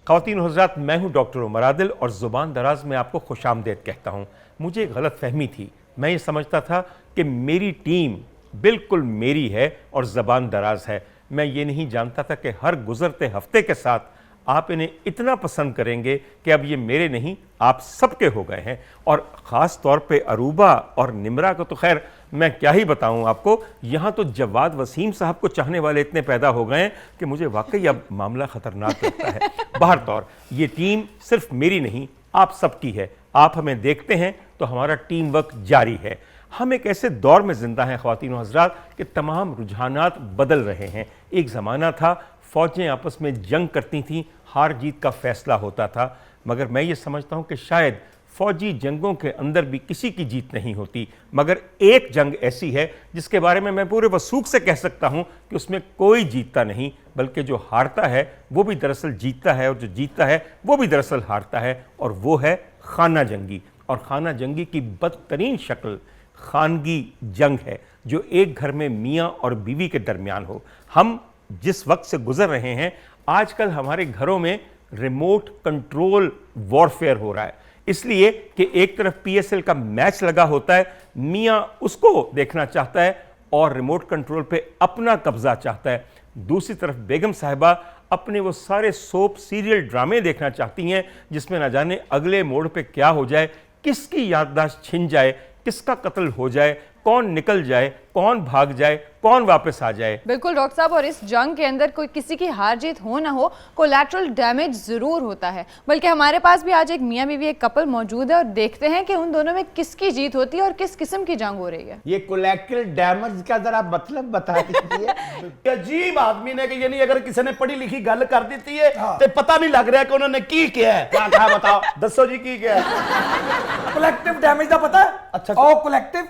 ख़वातीन हज़रात, मैं हूँ डॉक्टर उमर आदिल और ज़ुबान दराज में आपको खुशामदीद कहता हूँ। मुझे गलत फहमी थी, मैं ये समझता था कि मेरी टीम बिल्कुल मेरी है और ज़बान दराज है। मैं ये नहीं जानता था कि हर गुज़रते हफ्ते के साथ आप इन्हें इतना पसंद करेंगे कि अब ये मेरे नहीं आप सबके हो गए हैं। और ख़ास तौर पे अरूबा और निमरा को तो खैर मैं क्या ही बताऊं आपको, यहाँ तो जवाद वसीम साहब को चाहने वाले इतने पैदा हो गए हैं कि मुझे वाकई अब मामला ख़तरनाक लगता है। बाहर तौर ये टीम सिर्फ मेरी नहीं आप सबकी है। आप हमें देखते हैं तो हमारा टीम वर्क जारी है। हम एक ऐसे दौर में ज़िंदा हैं ख़वातीन व हज़रात कि तमाम रुझानात बदल रहे हैं। एक ज़माना था फ़ौजें आपस में जंग करती थीं, हार जीत का फ़ैसला होता था, मगर मैं ये समझता हूँ कि शायद फ़ौजी जंगों के अंदर भी किसी की जीत नहीं होती, मगर एक जंग ऐसी है जिसके बारे में मैं पूरे वसूख से कह सकता हूँ कि उसमें कोई जीतता नहीं, बल्कि जो हारता है वो भी दरअसल जीतता है और जो जीतता है वो भी दरअसल हारता है, और वो है खाना जंगी। और खाना जंगी की बदतरीन शक्ल खानगी जंग है, जो एक घर में मियाँ और बीवी के दरमियान हो। हम जिस वक्त से गुजर रहे हैं, आजकल हमारे घरों में रिमोट कंट्रोल वॉरफेयर हो रहा है, इसलिए कि एक तरफ PSL का मैच लगा होता है, मियाँ उसको देखना चाहता है और रिमोट कंट्रोल पे अपना कब्जा चाहता है। दूसरी तरफ बेगम साहिबा अपने वो सारे सोप सीरियल ड्रामे देखना चाहती हैं जिसमें न जाने अगले मोड़ पे क्या हो जाए, किसकी याददाश्त छिन जाए, किसका कत्ल हो जाए, कौन निकल जाए, कौन भाग जाए, कौन वापस आ जाए। बिल्कुल डॉक्टर साहब, और इस जंग के अंदर कोई किसी की हार जीत हो ना हो, कोलैटरल डैमेज जरूर होता है। बल्कि हमारे पास भी आज एक मियाँ बीवी एक कपल मौजूद है और देखते हैं कि उन दोनों में किसकी जीत होती है और किस किस्म की जंग हो रही है। ये कोलैटरल डैमेज का जरा मतलब बता दीजिए। अजीब आदमी ने कि यानी अगर किसी ने पढ़ी लिखी गल कर दी है तो पता नहीं लग रहा कि उन्होंने की किया है। क्या कहा बताओ, दसो जी की किया है। कलेक्टिव डैमेज का पता है? अच्छा, और कलेक्टिव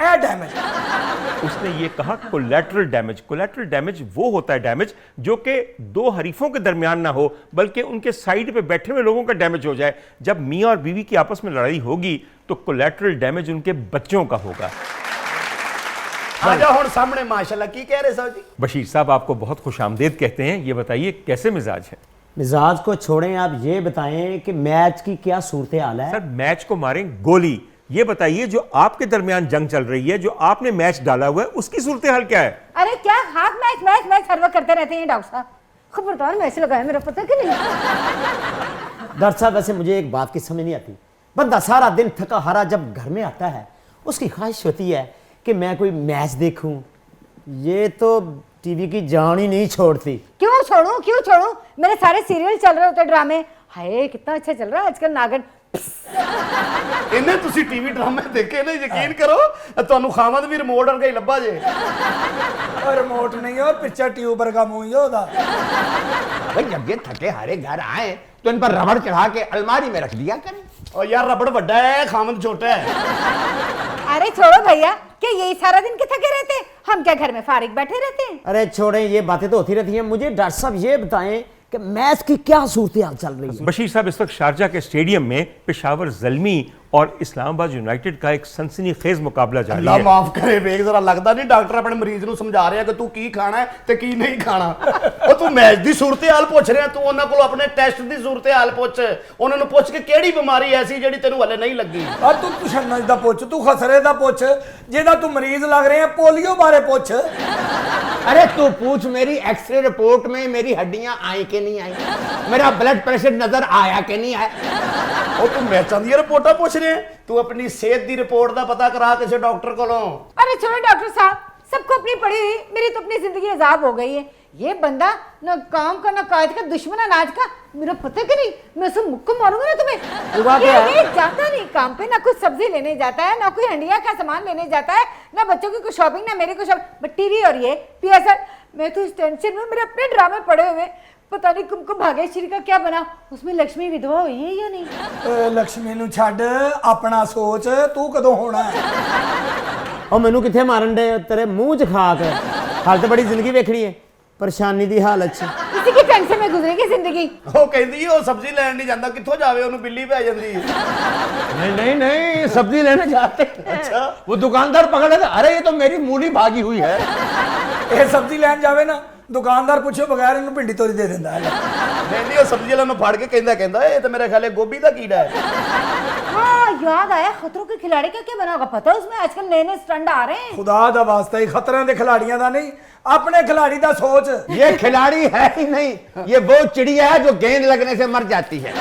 ए डैमेज। उसने ये कहा कोलैटरल डैमेज। कोलैटरल डैमेज वो होता है डैमेज जो कि दो हरीफों के दरमियान ना हो, बल्कि उनके साइड पे बैठे हुए लोगों का डैमेज हो जाए। जब मियाँ और बीवी की आपस में लड़ाई होगी तो कोलैटरल डैमेज उनके बच्चों का होगा। आजा हुण सामने माशाल्लाह की कह रहे साहब जी? बशीर साहब आपको बहुत खुशामदीद कहते हैं, ये बताइए कैसे मिजाज है? मिजाज को छोड़ें, आप ये बताएं कि मैच की क्या सूरत हाल है? सर मैच को मारें गोली। ये बताइए जो आपके दरमियान जंग चल रही है, जो आपने मैच डाला हुआ है, उसकी सूरत हाल क्या है? अरे क्या हाथ मैच मैच मैच हर वक्त करते रहते हैं डॉक्टर साहब। खबरदार मैच लगाया, मेरा पता कि नहीं। डॉक्टर साहब वैसे मुझे एक बात की समझ नहीं आती, बंदा सारा दिन थका हारा जब घर में आता है उसकी ख्वाहिश होती है कि मैं कोई मैच देखूं। ये तो टीवी की जान ही नहीं छोड़ती। क्यों छोड़ूं, क्यों छोड़ूं? मेरे सारे सीरियल चल रहे होते ड्रामे। हाय कितना अच्छा चल रहा है आजकल नागन। इन्हें तुसी टीवी ड्रामे देखे ना, यकीन करो ਤੁਹਾਨੂੰ ਖਾਮਦ ਵੀ ਰਿਮੋਟ ਵਰਗਾ ਹੀ ਲੱਭਾ ਜੇ। और रिमोट नहीं हो, पिक्चर ट्यूब वर्गा मुंह ही होगा। भाई जब ये थके हारे घर आए तो इन पर रबड़ चढ़ा के अलमारी में रख दिया करें। और यार रबड़ बड़ा है, खामद छोटा है। अरे छोड़ो भैया, क्या यही सारा दिन के थके रहते हैं? हम क्या घर में फारिग बैठे रहते हैं? अरे छोड़ें, ये बातें तो होती रहती हैं। मुझे डॉक्टर साहब ये बताएं कि मैच की क्या सूरत हाल चल रही है? बशीर साहब इस वक्त शारजा के स्टेडियम में पेशावर ज़ल्मी और इस्लामाबाद यूनाइटेड का एक सनसनीखेज मुकाबला जारी अल्लाह है। माफ करे बेग, जरा लगता नहीं डॉक्टर अपने मरीज ਨੂੰ ਸਮਝਾ ਰਿਹਾ ਕਿ ਤੂੰ ਕੀ ਖਾਣਾ ਹੈ ਤੇ ਕੀ ਨਹੀਂ ਖਾਣਾ। ਉਹ ਤੂੰ ਮੈਚ ਦੀ ਸੂਰਤ ਹਾਲ ਪੁੱਛ ਰਿਹਾ, ਤੂੰ ਉਹਨਾਂ ਕੋਲ ਆਪਣੇ ਟੈਸਟ ਦੀ ਸੂਰਤ ਹਾਲ ਪੁੱਛ, ਉਹਨਾਂ ਨੂੰ ਪੁੱਛ ਕੇ ਕਿਹੜੀ ਬਿਮਾਰੀ ਐਸੀ ਜਿਹੜੀ ਤੈਨੂੰ ਹਲੇ नहीं ਲੱਗੀ। और तू तशन्नुज दा पुछ, तू खसरे दा पुछ, जेदा तू मरीज लग रहे हैं पोलियो बारे पुछ। अरे तू पूछ मेरी एक्सरे रिपोर्ट में मेरी हड्डियां आई कि नहीं आई, मेरा ब्लड प्रेशर नजर आया कि नहीं आया। ਉਹ ਤੂੰ ਮੈਚਾਂ ਦੀਆਂ ਰਿਪੋਰਟਾਂ ਪੁੱਛ ਰਿਹਾ, ਤੂੰ ਆਪਣੀ ਸਿਹਤ ਦੀ ਰਿਪੋर्ट ਦਾ ਪਤਾ ਕਰਾ ਕਿਸੇ डॉक्टर ਕੋਲੋਂ। अरे छोड़ो डॉक्टर साहब, सबको अपनी पड़ी हुई, मेरी तो अपनी जिंदगी अजाब हो गई है। ये बंदा न काम का न कायद का, दुश्मन अनाज का। मेरा पता कि नहीं, मैं उसे मुक्का मारूंगा ना तुम्हें। ये जाता नहीं काम पे, ना कुछ सब्जी लेने जाता है, ना कोई हंडिया का सामान लेने जाता है, ना बच्चों की कुछ शॉपिंग, ना मेरी कुछ शॉपिंग। टीवी और ये PSL, मैं तो इस टेंशन में, मेरे अपने ड्रामे पड़े हुए। पता नहीं तुमको भाग्यश्री का क्या बना, उसमें लक्ष्मी विधवा हुई है या नहीं? लक्ष्मी नू छड्ड, अपना सोच, तू कदों होना है? और मैनू किथे मारन दे, तेरे मुंह च खाक। हाल तो बड़ी जिंदगी वेखनी है, परेशानी दी हालत च। इसी की टेंशन में गुजरेगी जिंदगी। ਉਹ ਕਹਿੰਦੀ ਉਹ ਸਬਜ਼ੀ ਲੈਣ ਨਹੀਂ ਜਾਂਦਾ, ਕਿੱਥੋਂ ਜਾਵੇ, ਉਹਨੂੰ ਬਿੱਲੀ ਪੈ ਜਾਂਦੀ। नहीं नहीं नहीं, सब्जी लेने जाते। अच्छा, वो दुकानदार पकड़े था, अरे ये तो मेरी मूली भागी हुई है। ये सब्जी लैन जावे ना ਦੁਕਾਨਦਾਰ ਪੁੱਛੋ ਬਗੈਰ ਇਹਨੂੰ ਭਿੰਡੀ ਤੋਰੀ ਦੇ ਦਿੰਦਾ ਹੈ ਨਹੀਂ ਉਹ ਸਬਜ਼ੀ ਵਾਲਾ ਨੂੰ ਫੜ ਕੇ ਕਹਿੰਦਾ ਇਹ ਤਾਂ ਮੇਰੇ ਖਿਆਲੇ ਗੋਭੀ ਦਾ ਕੀੜਾ ਹੈ। हाँ याद आया, खतरों के खिलाड़ी का क्या बना होगा पता है? उसमें आजकल नए नए स्टंट आ रहे हैं। ਖੁਦਾ ਦਾ ਵਾਸਤਾ ਹੀ ਖਤਰਿਆਂ ਦੇ ਖਿਲਾੜੀਆਂ ਦਾ ਨਹੀਂ, ਆਪਣੇ खिलाड़ी ਦਾ सोच। ये खिलाड़ी है ही नहीं, ये वो चिड़िया है जो गेंद लगने से मर जाती है।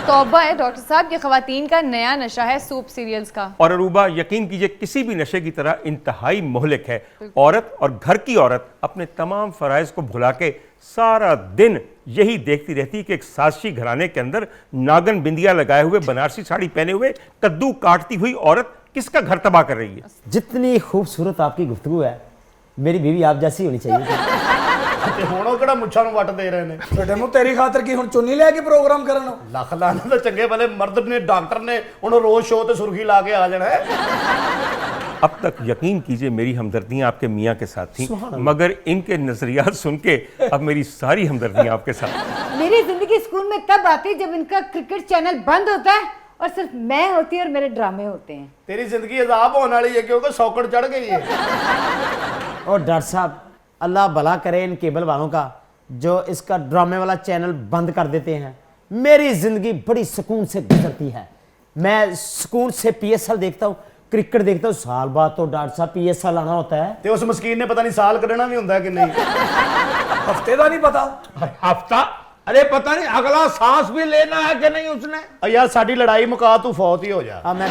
तौबा है डॉक्टर साहब कि ख़वातीन का नया नशा है सूप सीरियल्स का। और अरूबा यकीन कीजिए किसी भी नशे की तरह इंतहाई मोहलिक है। औरत और घर की औरत अपने तमाम फ़राइज़ को भुला के सारा दिन यही देखती रहती है कि एक साजिशी घराने के अंदर नागन बिंदिया लगाए हुए बनारसी साड़ी पहने हुए कद्दू काटती हुई औरत किसका घर तबाह कर रही है। जितनी खूबसूरत आपकी गुफ्तगू है, मेरी बीवी आप जैसी होनी चाहिए। ਤੇ ਹੁਣ ਉਹ ਕਿਹੜਾ ਮੁੱਛਾਂ ਨੂੰ ਵੱਟ ਦੇ ਰਹੇ ਨੇ। ਛੋਟੇ ਨੂੰ ਤੇਰੀ ਖਾਤਰ ਕੀ ਹੁਣ ਚੁੰਨੀ ਲੈ ਕੇ ਪ੍ਰੋਗਰਾਮ ਕਰਨ ਨੂੰ? ਲੱਖ ਲਾਣੇ ਤਾਂ ਚੰਗੇ ਭਲੇ ਮਰਦ ਨੇ, ਡਾਕਟਰ ਨੇ, ਉਹਨੂੰ ਰੋਜ਼ ਸ਼ੋਅ ਤੇ ਸੁਰਖੀ ਲਾ ਕੇ ਆ ਜਾਣਾ ਹੈ। अब तक यकीन कीजिए मेरी हमदर्दियां आपके मियाँ के साथ थी, मगर इनके नजरियात सुन के अब मेरी सारी हमदर्दियां आपके साथ। मेरी जिंदगी स्कूल में तब आती है जब इनका क्रिकेट चैनल बंद होता है और सिर्फ मैं होती है और मेरे ड्रामे होते हैं। तेरी जिंदगी अजाब होने वाली है क्योंकि सौकड़ चढ़ गई है। और डॉक्टर साहब अल्लाह भला करे इन केबल वालों का जो इसका ड्रामे वाला चैनल बंद कर देते हैं। मेरी जिंदगी बड़ी सुकून से गुजरती है। मैं सुकून से PSL देखता हूँ, क्रिकेट देखता हूँ। साल बाद तो डॉक्टर साहब PSL आना होता है। ਤੇ ਉਸ ਮਸਕੀਨ ਨੇ ਪਤਾ ਨਹੀਂ ਸਾਲ ਕੱਢਣਾ ਵੀ ਹੁੰਦਾ ਕਿ ਨਹੀਂ। ਹਫਤੇ ਦਾ ਨਹੀਂ ਪਤਾ। हफ्ता? अरे पता नहीं अगला सांस भी लेना है कि नहीं उसने। ਆ ਯਾਰ ਸਾਡੀ ਲੜਾਈ ਮੁਕਾ ਤੂੰ ਫੌਤ ਹੀ ਹੋ ਜਾ। हाँ, मैं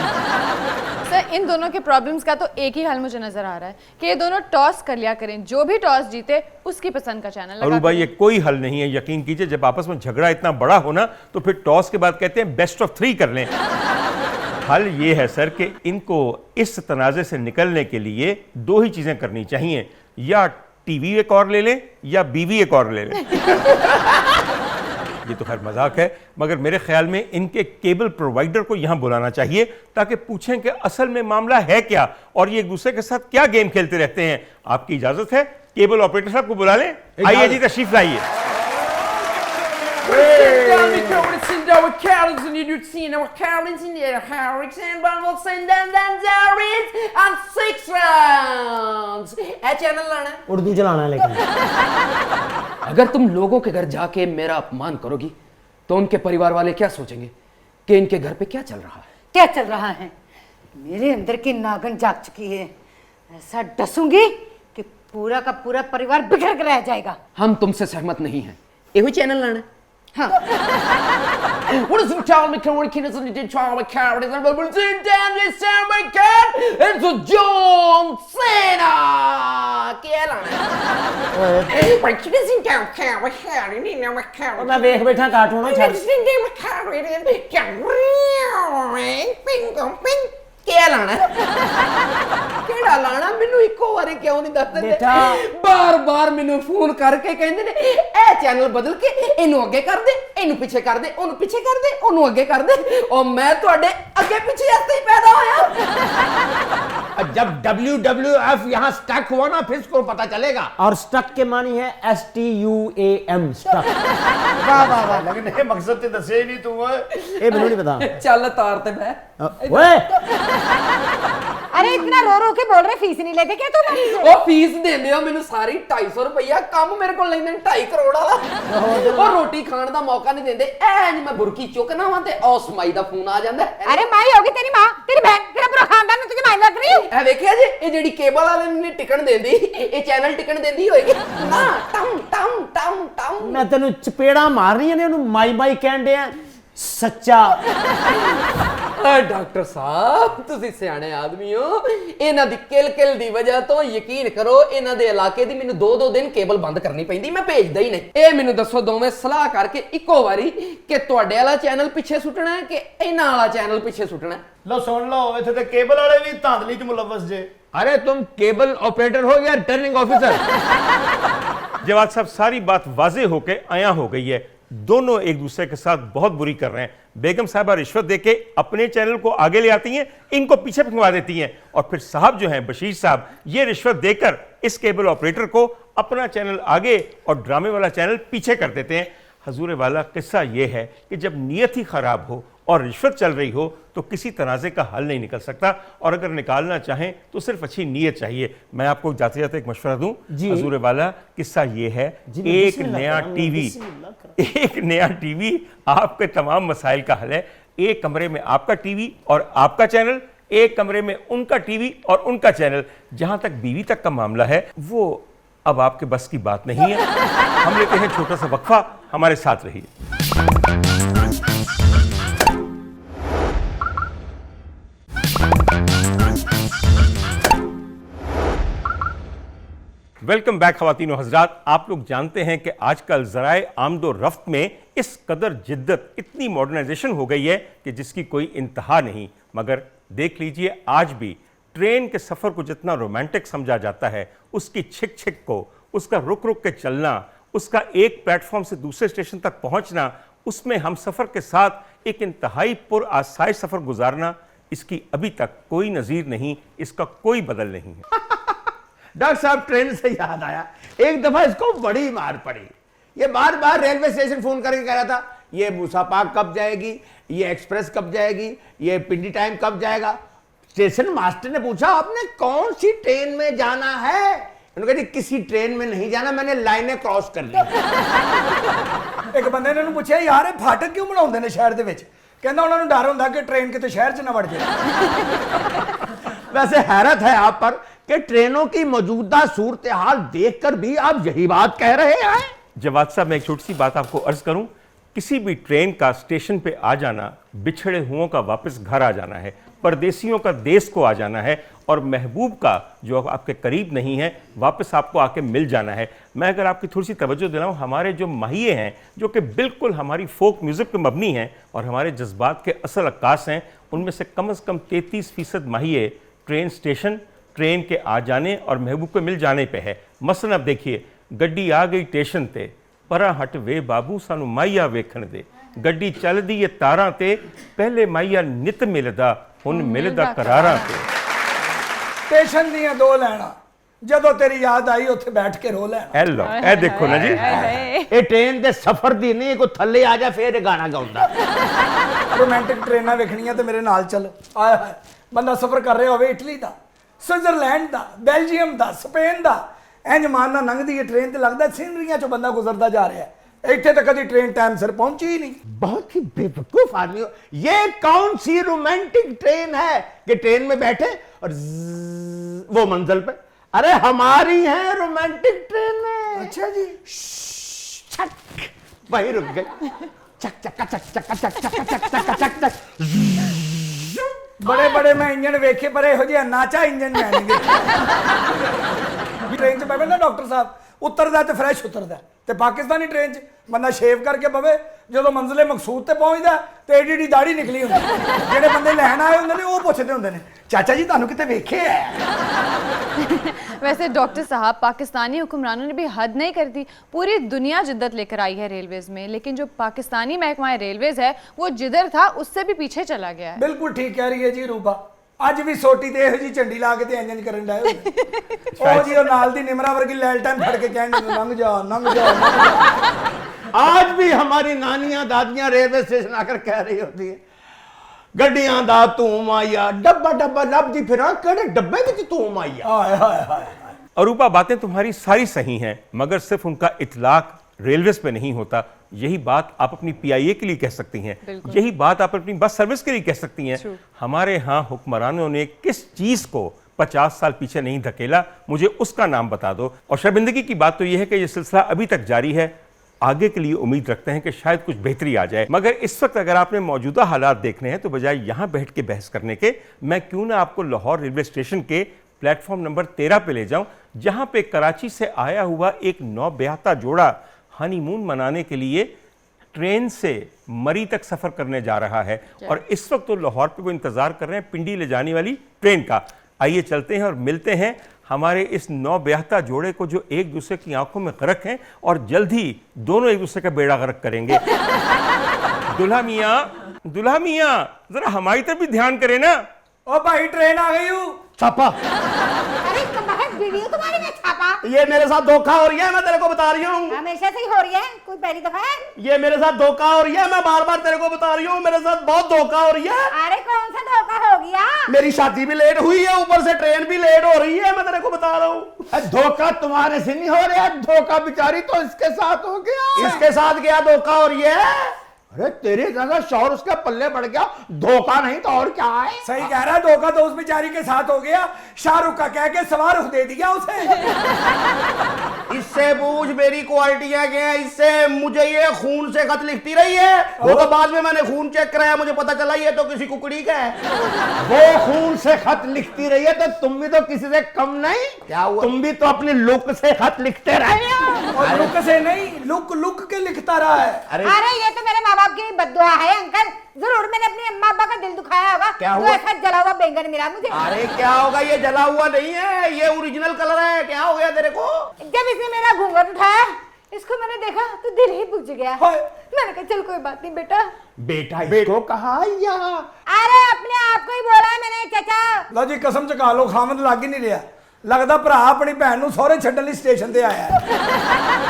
सर इन दोनों के प्रॉब्लम्स का तो एक ही हल मुझे नजर आ रहा है कि ये दोनों टॉस कर लिया करें, जो भी टॉस जीते उसकी पसंद का चैनल लगा अरूबा ये कोई हल नहीं है। यकीन कीजिए जब आपस में झगड़ा इतना बड़ा होना तो फिर टॉस के बाद कहते हैं बेस्ट ऑफ 3 कर लें। हल ये है सर कि इनको इस तनाज़े से निकलने के लिए 2 ही चीज़ें करनी चाहिए, या टीवी एक और ले लें या बीवी एक और ले लें। ये तो खैर मजाक है, मगर मेरे ख्याल में इनके केबल प्रोवाइडर को यहाँ बुलाना चाहिए ताकि पूछें कि असल में मामला है क्या और ये एक दूसरे के साथ क्या गेम खेलते रहते हैं। आपकी इजाज़त है? केबल ऑपरेटर साहब को बुला लें। आइए जी, तशरीफ लाइए। Down the codes and our cows and you'd seen our cows in there, Harrix and Bumble send them there is and 6 rounds. A channel लाना है। उर्दू चलाना है लेकिन। अगर तुम लोगों के घर जाके मेरा अपमान करोगी तो उनके परिवार वाले क्या सोचेंगे कि इनके घर पे क्या चल रहा है। क्या चल रहा है? मेरे अंदर की नागन जाग चुकी है। ऐसा डसूंगी कि पूरा का पूरा परिवार बिखर कर रह जाएगा। हम तुमसे सहमत नहीं हैं। ये चैनल लाना है। हाँ। What is the child McCarthy kids and the child McCarthy and the Brazilian Dan is Sam McCarthy and so John Cena. क्या लाना है? But she doesn't count McCarthy, नहीं ना McCarthy. मैं देख बैठा कार्टून में छड़। क्या लाना ਕਿਹੜਾ ਲਾਣਾ ਮੈਨੂੰ ਇੱਕੋ ਵਾਰੀ ਕਿਉਂ ਨਹੀਂ ਦੱਸ ਦਿੰਦੇ ਬੇਟਾ ਬਾਰ-ਬਾਰ ਮੈਨੂੰ ਫੋਨ ਕਰਕੇ ਕਹਿੰਦੇ ਨੇ ਇਹ ਚੈਨਲ ਬਦਲ ਕੇ ਇਹਨੂੰ ਅੱਗੇ ਕਰ ਦੇ, ਇਹਨੂੰ ਪਿੱਛੇ ਕਰ ਦੇ, ਉਹਨੂੰ ਪਿੱਛੇ ਕਰ ਦੇ, ਉਹਨੂੰ ਅੱਗੇ ਕਰ ਦੇ। ਉਹ ਮੈਂ ਤੁਹਾਡੇ ਅੱਗੇ ਪਿੱਛੇ ਵਾਸਤੇ ਹੀ ਪੈਦਾ ਹੋਇਆ। जब WWF यहाँ स्टक हुआ ना फिर इसको पता चलेगा। और स्टक के मानी है STUAM स्टक। वाह वाह वाह। लेकिन ये मकसद ते दसे ही नहीं तू। ये मैंने नहीं पता। ਚੱਲ ਤਾਰ ਤੇ ਬਹਿ। ओए अरे इतना रो रो के बोल रहे फीस नहीं लेते क्या तुम? ਉਹ ਫੀਸ ਦਿੰਦੇ ਹੋ ਮੈਨੂੰ ਸਾਰੀ 250 ਰੁਪਇਆ, ਕੰਮ ਮੇਰੇ ਕੋਲ ਲੈਂਦੇ 2.5 ਕਰੋੜ ਵਾਲਾ। ਉਹ ਰੋਟੀ ਖਾਣ ਦਾ ਮੌਕਾ ਨਹੀਂ ਦਿੰਦੇ। ਐਂ ਮੈਂ ਬੁਰਕੀ ਚੁੱਕਣਾ ਵਾਂ ਤੇ ਉਸ ਮਾਈ ਦਾ ਫੋਨ ਆ ਜਾਂਦਾ। अरे माई होगी तेरी माँ, तेरी बहन, तेरा पूरा खानदान तुझे माई लग रही है। ਇਹ ਵੇਖਿਆ ਜੀ, ਇਹ ਜਿਹੜੀ ਕੇਬਲ ਵਾਲੇ ਨੇ ਟਿਕਣ ਦਿੰਦੀ, ਇਹ ਚੈਨਲ ਟਿਕਣ ਦਿੰਦੀ ਹੋਏਗੀ ਨਾ। ਟਮ ਟਮ ਟਮ ਟਮ। मैं तेन चपेड़ा मारनी ने उन्होंने माई माई कहन डे सच्चा। ਡਾਕਟਰ ਸਾਹਿਬ ਤੁਸੀਂ ਸਿਆਣੇ ਆਦਮੀ ਹੋ। ਇਹਨਾਂ ਦੀ ਕਿਲ ਦੀ ਵਜ੍ਹਾ ਤੋਂ ਯਕੀਨ ਕਰੋ ਇਹਨਾਂ ਦੇ ਇਲਾਕੇ ਦੀ ਮੈਨੂੰ 2-2 ਦਿਨ ਕੇਬਲ ਬੰਦ ਕਰਨੀ ਪੈਂਦੀ, ਮੈਂ ਭੇਜਦਾ ਹੀ ਨਹੀਂ। ਇਹ ਮੈਨੂੰ ਦੱਸੋ ਦੋਵੇਂ ਸਲਾਹ ਕਰਕੇ ਇੱਕੋ ਵਾਰੀ ਕਿ ਤੁਹਾਡੇ ਵਾਲਾ ਚੈਨਲ ਪਿੱਛੇ ਸੁੱਟਣਾ ਹੈ ਕਿ ਇਹਨਾਂ ਵਾਲਾ ਚੈਨਲ ਪਿੱਛੇ ਸੁੱਟਣਾ ਹੈ। लो सुन लो, इथे ते केबल वाले भी धांधली च मुलव्वस जे। अरे तुम केबल ऑपरेटर हो या रिटर्निंग ऑफिसर? जवाब साहब सारी बात वाजे होके आया हो गई है। दोनों एक दूसरे के साथ बहुत बुरी कर रहे हैं। बेगम साहबा रिश्वत देके अपने चैनल को आगे ले आती हैं, इनको पीछे भगवा देती हैं, और फिर साहब जो हैं बशीर साहब, ये रिश्वत देकर इस केबल ऑपरेटर को अपना चैनल आगे और ड्रामे वाला चैनल पीछे कर देते हैं। हजूर वाला किस्सा ये है कि जब नीयत ही ख़राब हो और रिश्वत चल रही हो तो किसी तनाज़े का हल नहीं निकल सकता, और अगर निकालना चाहें तो सिर्फ अच्छी नीयत चाहिए। मैं आपको जाते जाते एक मशवरा दूं, हजूर वाला किस्सा ये है, एक नया टीवी आपके तमाम मसाइल का हल है। एक कमरे में आपका टीवी और आपका चैनल, एक कमरे में उनका टीवी और उनका चैनल। जहां तक बीवी तक का मामला है वो अब आपके बस की बात नहीं है। हम लेते हैं छोटा सा वक्फा, हमारे साथ रहिए। वेलकम बैक ख़वातीन व हज़रात। आप लोग जानते हैं कि आजकल ज़राए आमदो रफ्त में इस कदर जिद्दत, इतनी मॉडर्नाइजेशन हो गई है कि जिसकी कोई इंतहा नहीं। मगर देख लीजिए, आज भी ट्रेन के सफ़र को जितना रोमांटिक समझा जाता है, उसकी छिक छिक को, उसका रुक रुक के चलना, उसका एक प्लेटफॉर्म से दूसरे स्टेशन तक पहुंचना, उसमें हम सफ़र के साथ एक इंतहाई पुरआसाइश सफ़र गुजारना, इसकी अभी तक कोई नज़ीर नहीं, इसका कोई बदल नहीं है। डॉक्टर साहब, ट्रेन से याद आया, एक दफा इसको बड़ी मार पड़ी। ये बार बार रेलवे स्टेशन फोन करके कह रहा था, ये मूसा पार्क कब जाएगी, ये एक्सप्रेस कब जाएगी, ये पिंडी टाइम कब जाएगा। स्टेशन मास्टर ने पूछा, आपने कौन सी ट्रेन में जाना है? उन्होंने कहा, किसी ट्रेन में नहीं जाना, मैंने लाइनें क्रॉस कर ली। एक बंदे ने ਉਹਨੂੰ ਪੁੱਛਿਆ, ਯਾਰ ਇਹ ਫਾਟਕ ਕਿਉਂ ਬਣਾਉਂਦੇ ਨੇ ਸ਼ਹਿਰ ਦੇ ਵਿੱਚ? ਕਹਿੰਦਾ ਉਹਨਾਂ ਨੂੰ ਡਰ ਹੁੰਦਾ ਕਿ ਟ੍ਰੇਨ ਕਿਤੇ ਸ਼ਹਿਰ 'ਚ ਨਾ ਵੜ ਜਾਏ। वैसे हैरत है आप पर कि ट्रेनों की मौजूदा सूरत हाल देखकर भी आप यही बात कह रहे हैं। जवाद साहब, मैं एक छोटी सी बात आपको अर्ज करूं, किसी भी ट्रेन का स्टेशन पे आ जाना बिछड़े हुओं का वापस घर आ जाना है, परदेसियों का देश को आ जाना है, और महबूब का जो आपके करीब नहीं है वापस आपको आके मिल जाना है। मैं अगर आपकी थोड़ी सी तवज्जो दिलाऊं, हमारे जो माहिए हैं जो कि बिल्कुल हमारी फोक म्यूज़िक पे मबनी हैं और हमारे जज्बात के असल अक्कास हैं, उनमें से कम 33% माहिए ट्रेन स्टेशन, ट्रेन के आ जाने और महबूब के मिल जाने पे है। मसलन अब देखिए, गड्डी आ गई स्टेशन ते, परा हट वे बाबू सानू माइया वेखण दे, गड्डी चलदी है तारां ते, पहले माइया नित मिलदा हुण मिलदा करारां ते। ਸਟੇਸ਼ਨ ਦੀਆਂ ਦੋ ਲੈਣਾ, ਜਦੋਂ ਤੇਰੀ ਯਾਦ ਆਈ ਉੱਥੇ ਬੈਠ ਕੇ ਰੋ ਲੈਣਾ। ए लो, ए देखो ना जी, ਇਹ ਟ੍ਰੇਨ ਦੇ ਸਫ਼ਰ ਦੀ ਨਹੀਂ, ਕੋਈ ਥੱਲੇ ਆ ਜਾ ਫੇਰ ਇਹ ਗਾਣਾ ਗਾਉਂਦਾ। ਰੋਮਾਂਟਿਕ ਟ੍ਰੇਨਾਂ ਵੇਖਣੀਆਂ ਤੇ ਮੇਰੇ ਨਾਲ ਚੱਲ। ਆਏ ਹਾਏ, ਬੰਦਾ ਸਫ਼ਰ ਕਰ ਰਿਹਾ ਹੋਵੇ ਇਟਲੀ ਦਾ, ਸਵਿਟਜ਼ਰਲੈਂਡ ਦਾ, ਬੈਲਜੀਅਮ ਦਾ, ਸਪੇਨ ਦਾ, ਇੰਜ ਮਾਰਨਾ ਲੰਘਦੀ ਹੈ ਟ੍ਰੇਨ ਤੇ ਲੱਗਦਾ ਸੀਨਰੀਆਂ ਚੋਂ ਬੰਦਾ ਗੁਜ਼ਰਦਾ ਜਾ ਰਿਹਾ ਹੈ। ਇੱਥੇ ਤਾਂ ਕਦੀ ਟ੍ਰੇਨ ਟਾਈਮ ਸਿਰ पहुंची ही नहीं। बहुत ही बेवकूफ आदमी हो। ये कौन सी रोमांटिक ट्रेन है कि ट्रेन में बैठे और ज़्ज़ वो मंजिल पे? अरे हमारी है रोमांटिक ट्रेन में। अच्छा जी। छक, वही रुक गई। चक चक चक चक चक चक चक चक चक चक। बड़े बड़े मैं इंजन वेखे पर ਇਹੋ ਜਿਹਾ ਨਾਚਾ ਇੰਜਨ ਮੈਂ ਨਹੀਂ ਦੇਖਿਆ। ਟ੍ਰੇਨ 'ਚ ਬੈਠੇ ਨਾ ਡਾਕਟਰ ਸਾਹਿਬ, ਉਤਰਦਾ ਤੇ ਫਰੈਸ਼ ਉਤਰਦਾ, ਤੇ ਪਾਕਿਸਤਾਨੀ ਟ੍ਰੇਨ 'ਚ ਬੰਦਾ ਸ਼ੇਵ ਕਰਕੇ ਬਵੇ, ਜਦੋਂ ਮੰਜ਼ਿਲੇ ਮਕਸੂਦ ਤੇ ਪਹੁੰਚਦਾ ਤੇ ਏਡੀ ਏਡੀ ਦਾੜੀ ਨਿਕਲੀ ਹੁੰਦੀ। ਜਿਹੜੇ ਬੰਦੇ ਲੈਣ ਆਏ ਹੁੰਦੇ ਨੇ ਉਹ ਪੁੱਛਦੇ ਹੁੰਦੇ ਨੇ, ਚਾਚਾ ਜੀ ਤੁਹਾਨੂੰ ਕਿਤੇ ਵੇਖਿਆ ਹੈ? वैसे डॉक्टर साहब, पाकिस्तानी हुक्मरानों ने भी हद नहीं कर दी। पूरी दुनिया जिद्दत लेकर आई है रेलवेज में, लेकिन जो पाकिस्तानी महकमा रेलवेज है वो जिधर था उससे भी पीछे चला गया है। ਬਿਲਕੁਲ ਠੀਕ ਕਹਿ ਰਹੀ ਹੈ ਜੀ ਰੂਪਾ। ਅੱਜ ਵੀ ਸੋਟੀ ਤੇ ਇਹੋ ਜੀ ਝੰਡੀ ਲਾ ਕੇ ਤੇ ਇੰਜਨ ਕਰਨ ਡਾਏ ਹੁੰਦੇ। ਉਹ ਜੀ ਉਹ ਨਾਲ ਦੀ ਨਿਮਰਾ ਵਰਗੀ ਲੈਲਟਨ ਫੜ ਕੇ ਕਹਿਣ ਲੰਘ ਜਾ ਲੰਘ ਜਾ। आज भी हमारी नानियां दादियां रेलवे स्टेशन आकर कह रही होती है, गड्डियां दा धूम आइया, डब्बा डब्बा लभदी फिरां, केड़े डब्बे विच धूम आइया। हाय हाय हाय। अरूपा, बातें तुम्हारी सारी सही हैं, मगर सिर्फ उनका इतलाक रेलवेज पे नहीं होता। यही बात आप अपनी PIA के लिए कह सकती हैं, यही बात आप अपनी बस सर्विस के लिए कह सकती हैं। हमारे यहाँ हुक्मरानों ने किस चीज़ को 50 साल पीछे नहीं धकेला, मुझे उसका नाम बता दो। और शर्मिंदगी की बात तो यह है कि यह सिलसिला अभी तक जारी है। आगे के लिए उम्मीद रखते हैं कि शायद कुछ बेहतरी आ जाए, मगर इस वक्त अगर आपने मौजूदा हालात देखने हैं तो बजाय यहाँ बैठ के बहस करने के, मैं क्यों ना आपको लाहौर रेलवे स्टेशन के प्लेटफॉर्म नंबर 13 पे ले जाऊं, जहां पे कराची से आया हुआ एक नौब्याहता जोड़ा हनीमून मनाने के लिए ट्रेन से मरी तक सफ़र करने जा रहा है। और इस वक्त तो लाहौर पे वो इंतज़ार कर रहे हैं पिंडी ले जाने वाली ट्रेन का। आइए चलते हैं और मिलते हैं हमारे इस नौब्याहता जोड़े को जो एक दूसरे की आंखों में गर्क हैं और जल्द ही दोनों एक दूसरे का बेड़ा गर्क करेंगे। दुल्हा मियाँ जरा हमारी तरफ भी ध्यान करें ना। ओ भाई ट्रेन आ गई हूँ। छापा। अरे कमाल वीडियो तुम्हारे में छापा? ये मेरे साथ धोखा हो रही है, मैं तेरे को बता रही हूँ। हमेशा से ही हो रही है, कोई पहली दफा है? ये मेरे साथ धोखा हो रही है, मैं बार बार तेरे को बता रही हूँ, मेरे साथ बहुत धोखा हो रही है। अरे कौन सा धोखा हो गया? मेरी शादी भी लेट हुई है, ऊपर से ट्रेन भी लेट हो रही है, मैं तेरे को बता रहा हूँ। धोखा तुम्हारे से नहीं हो रहा, धोखा बिचारी तो इसके साथ हो गया। इसके साथ क्या धोखा हो रही है? अरे तेरे जैसा शौहर उसके पल्ले पड़ गया, धोखा नहीं तो और क्या है। सही कह रहा है, धोखा तो उस बेचारी के साथ हो गया। शाहरुख का कह के सवार दे दिया उसे। इससे पूछ मेरी क्वालिटियां क्या है, इससे मुझे ये खून से खत लिखती रही है, वो तो बाद में मैंने खून चेक कराया, मुझे पता चला ये तो किसी कुकड़ी का है। वो खून से खत लिखती रही है तो तुम भी तो किसी से कम नहीं। क्या हुआ? तुम भी तो अपनी लुक से खत लिखते रहे हो। और लुक से नहीं, लुक लुक के लिखता रहा है। अरे ये तो मेरे माँ बाप की बद्दुआ है अंकल। जरूर मैंने अपनी अम्मा अब्बा का दिल दुखाया होगा। क्या तो हुआ? ऐसा जला हुआ बैंगन मिला मुझे। अरे क्या होगा, ये जला हुआ नहीं है, ये ओरिजिनल कलर है। क्या हो गया तेरे को? जब इसने मेरा घूंघट उठाया, इसको मैंने देखा तो दिल ही बुझ गया। हाय। मैंने कहा चल कोई बात नहीं बेटा। बेटा इसको कहा यहाँ। अरे अपने आप को ही बोला है मैंने चाचा। लो जी कसम चका लो, खामद लग ही नहीं रहा। लगता भरा अपनी भैन ਨੂੰ ਸਹੁਰੇ ਛੱਡਣ ਲਈ स्टेशन ਤੇ आया है।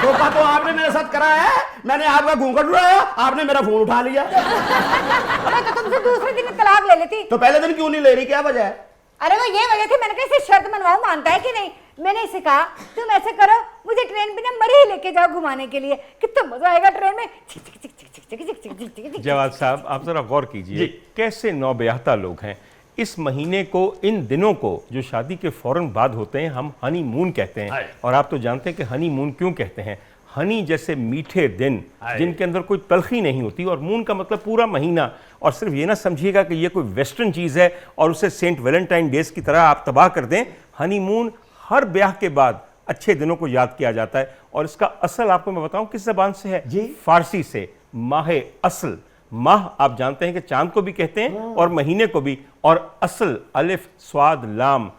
धोखा तो आपने मेरे साथ करा है, मैंने आपका घूंघट उड़ाया, आपने मेरा फोन उठा लिया। मैं तो तुमसे दूसरे दिन तलाक ले लेती। तो पहले दिन क्यों नहीं ले रही, क्या वजह है? अरे वो ये वजह थी, मैंने कहा इसे शर्त मनवाऊं, मानता है कि नहीं। मैंने इसे कहा तुम ऐसे करो, मुझे ट्रेन पे ना मरी लेके जाओ घुमाने के लिए, कितना मजा आएगा ट्रेन में। चिक चिक चिक चिक चिक चिक चिक चिक चिक चिक चिक। जवाद साहब, आप जरा गौर कीजिए, कैसे नौब्याहता लोग हैं। इस महीने को, इन दिनों को जो शादी के फौरन बाद होते हैं, हम हनीमून कहते हैं। और आप तो जानते हैं कि हनीमून क्यों कहते हैं। हनी जैसे मीठे दिन जिनके अंदर कोई तलखी नहीं होती, और मून का मतलब पूरा महीना। और सिर्फ ये ना समझिएगा कि ये कोई वेस्टर्न चीज़ है और उसे सेंट वैलेंटाइन डेज की तरह आप तबाह कर दें। हनीमून हर ब्याह के बाद अच्छे दिनों को याद किया जाता है। और इसका असल आपको मैं बताऊं किस ज़बान से है जी? फारसी से। माह असल, माह आप जानते हैं कि चांद को भी कहते हैं और महीने को भी, और असल अलिफ स्वाद लाम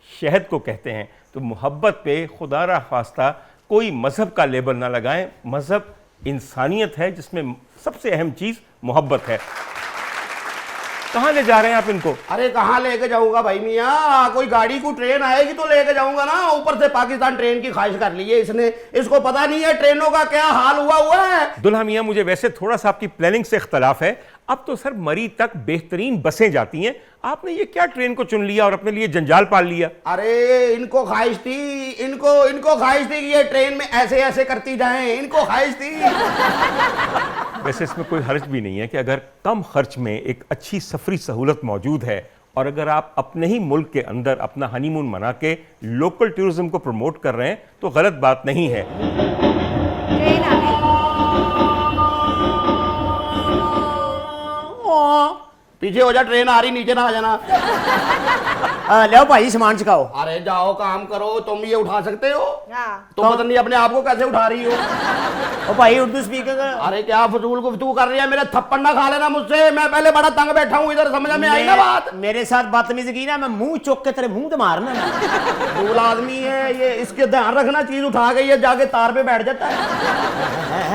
शहद को कहते हैं। तो मोहब्बत पे खुदारा खास्ता कोई मज़हब का लेबल ना लगाएं। मज़हब इंसानियत है, जिसमें सबसे अहम चीज़ मोहब्बत है। कहाँ ले जा रहे हैं आप इनको? अरे कहाँ लेके जाऊंगा भाई मियाँ, कोई गाड़ी को ट्रेन आएगी तो लेके जाऊंगा ना। ऊपर से पाकिस्तान ट्रेन की ख्वाहिश कर ली है इसने, इसको पता नहीं है ट्रेनों का क्या हाल हुआ है। दुल्हा मियाँ, मुझे वैसे थोड़ा सा आपकी प्लानिंग से इख्तलाफ है। अब तो सर मरी तक बेहतरीन बसें जाती हैं, आपने ये क्या ट्रेन को चुन लिया और अपने लिए जंजाल पाल लिया? अरे इनको ख्वाहिश थी, इनको ख्वाहिश थी कि ये ट्रेन में ऐसे ऐसे करती जाएं, इनको ख्वाहिश थी। वैसे इसमें कोई हर्ज भी नहीं है कि अगर कम खर्च में एक अच्छी सफरी सहूलत मौजूद है और अगर आप अपने ही मुल्क के अंदर अपना हनीमून मना के लोकल टूरिज्म को प्रमोट कर रहे हैं तो गलत बात नहीं है। ट्रेन आ गई। पीछे हो जा, ट्रेन आ रही, नीचे ना आ जाना। लो भाई सामान चुकाओ। अरे जाओ काम करो, तुम ये उठा सकते हो? हाँ। तुम पता नहीं अपने आप को कैसे उठा रही हो। ओ भाई उर्दू स्पीकर। अरे क्या फजूल गुफ्तगू कर रही है, मेरे थप्पड़ ना खा लेना मुझसे, मैं पहले बड़ा तंग बैठा हूँ इधर, समझ में आई ना बात? मेरे साथ बदतमीजी की ना, मैं मुंह चौक के तेरे मुंह तो मारना। फजूल आदमी है ये, इसके ध्यान रखना, चीज उठा गई है जाके तार पे बैठ जाता है।